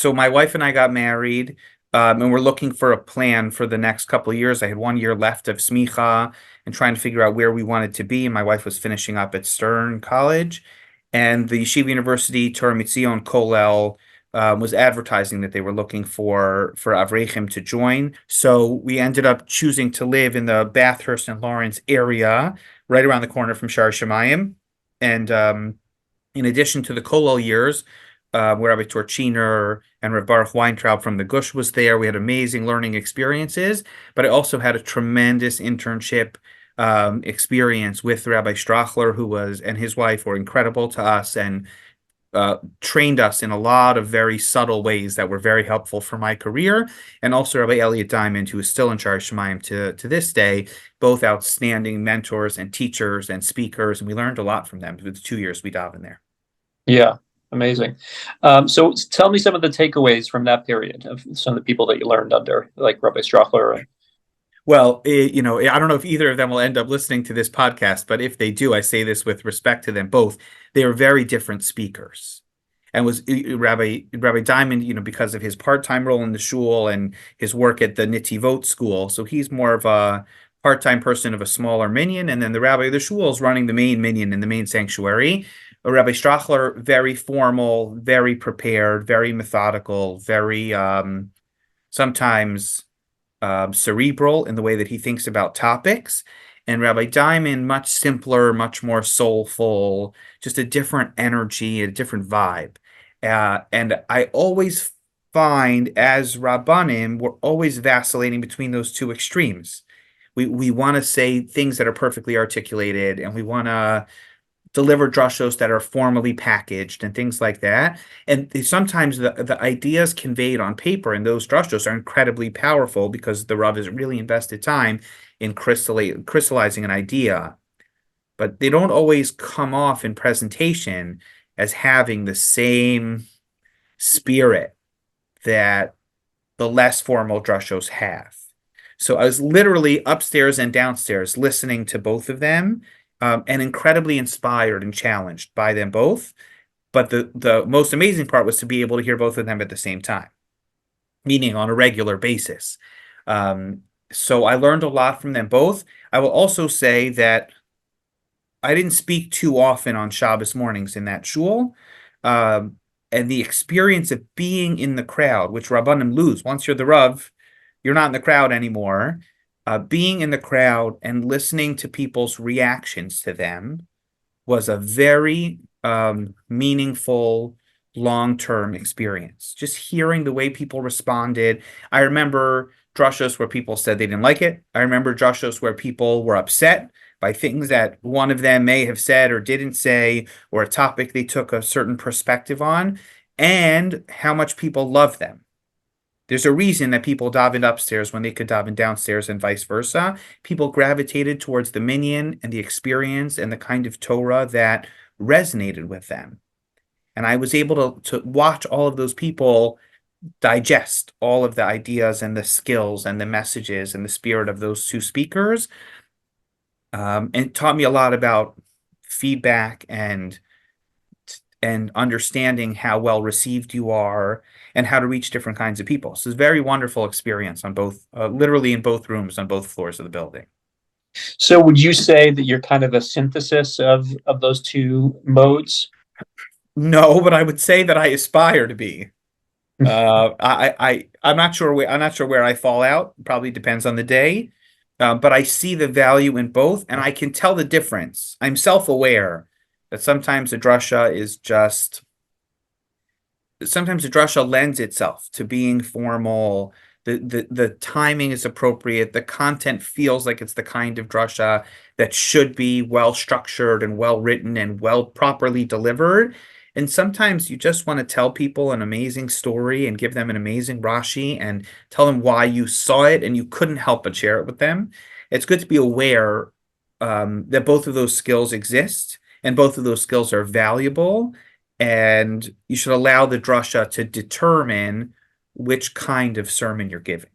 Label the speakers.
Speaker 1: So my wife and I got married, and we're looking for a plan for the next couple of years. I had 1 year left of smicha and trying to figure out where we wanted to be. And my wife was finishing up at Stern College, and the Yeshiva University Torah Mitzion Kollel was advertising that they were looking for Avrechim to join. So we ended up choosing to live in the Bathurst and Lawrence area, right around the corner from Shaarei Shomayim. And in addition to the Kollel years, where Rabbi Torchiner and Rav Baruch Weintraub from the Gush was there. We had amazing learning experiences, but I also had a tremendous internship experience with Rabbi Strauchler, and his wife were incredible to us and trained us in a lot of very subtle ways that were very helpful for my career. And also Rabbi Elliot Diamond, who is still in Shaarei Shomayim to this day, both outstanding mentors and teachers and speakers. And we learned a lot from them for the 2 years we dive in there.
Speaker 2: Yeah. Amazing. So tell me some of the takeaways from that period of some of the people that you learned under, like Rabbi Strauchler.
Speaker 1: Well, I don't know if either of them will end up listening to this podcast, but if they do, I say this with respect to them both. They are very different speakers. And was Rabbi Diamond, because of his part-time role in the shul and his work at the Nitivot school. So he's more of a part-time person of a smaller minyan. And then the rabbi of the shul is running the main minyan in the main sanctuary. Rabbi Strauchler, very formal, very prepared, very methodical, very sometimes cerebral in the way that he thinks about topics. And Rabbi Diamond, much simpler, much more soulful, just a different energy, a different vibe. And I always find as Rabbanim, we're always vacillating between those two extremes. We want to say things that are perfectly articulated, and we want to deliver drushos that are formally packaged and things like that. And sometimes the ideas conveyed on paper in those drushos are incredibly powerful because the Rav has really invested time in crystallizing an idea. But they don't always come off in presentation as having the same spirit that the less formal drushos have. So I was literally upstairs and downstairs listening to both of them, and incredibly inspired and challenged by them both. But the most amazing part was to be able to hear both of them at the same time, meaning on a regular basis. So I learned a lot from them both. I will also say that I didn't speak too often on Shabbos mornings in that shul. And the experience of being in the crowd, which Rabbanim lose. Once you're the Rav, you're not in the crowd anymore. Being in the crowd and listening to people's reactions to them was a very meaningful, long-term experience. Just hearing the way people responded. I remember drushos where people said they didn't like it. I remember drushos where people were upset by things that one of them may have said or didn't say, or a topic they took a certain perspective on, and how much people love them. There's a reason that people davened upstairs when they could daven downstairs and vice versa. People gravitated towards the minyan and the experience and the kind of Torah that resonated with them. And I was able to watch all of those people digest all of the ideas and the skills and the messages and the spirit of those two speakers. And it taught me a lot about feedback and understanding how well received you are and how to reach different kinds of people. So it's a very wonderful experience on both, literally in both rooms, on both floors of the building.
Speaker 2: So would you say that you're kind of a synthesis of those two modes?
Speaker 1: No, but I would say that I aspire to be. I'm not sure where I fall out. Probably depends on the day. But I see the value in both, and I can tell the difference. I'm self-aware that sometimes a drasha lends itself to being formal. The timing is appropriate. The content feels like it's the kind of drasha that should be well structured and well written and well properly delivered. And sometimes you just want to tell people an amazing story and give them an amazing Rashi and tell them why you saw it and you couldn't help but share it with them. It's good to be aware that both of those skills exist and both of those skills are valuable, and you should allow the drasha to determine which kind of sermon you're giving.